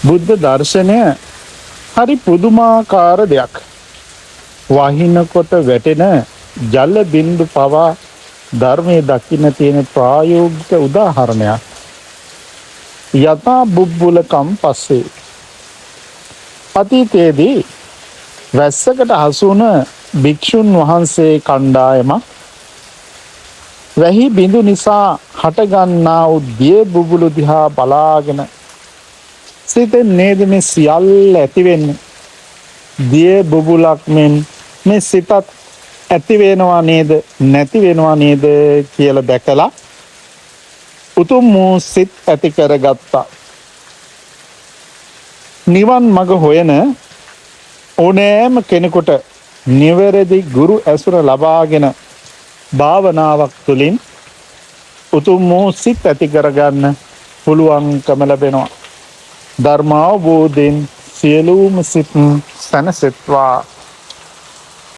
බුද්ධ දර්ශනය හරි පුදුමාකාර දෙයක්. වහිනකොට වැටෙන ජල බින්දු පවා ධර්මයේ දකින්න තියෙන ප්‍රායෝගික උදාහරණයක්. යථා බුබ්බුලකම් පස්සේ අතීතයේදී වැස්සකට හසු වුණ භික්ෂුන් වහන්සේ කණ්ඩායමක් වැහි බිඳු නිසා හටගන්නා වූ දිය බුබුලු දිහා බලාගෙන සිතෙන් නේද මේ සියල්ල ඇති වෙන්නේ. දිය බුබුලක් මෙන් මේ සිතත් ඇති වෙනවා නේද නැති වෙනවා නේද කියලා දැකලා උතුම් වූ සිත් ඇති කරගත්තා. නිවන් මඟ හොයන ඕනෑම කෙනෙකුට නිවැරදි ගුරු ඇසුර ලබාගෙන භාවනාවක් තුළින් උතුම් වූ සිත් ඇති කරගන්න පුළුවන්කම ලැබෙනවා. ධර්මාවබෝධයෙන් සියලුම සිත් සැනසෙත්වා.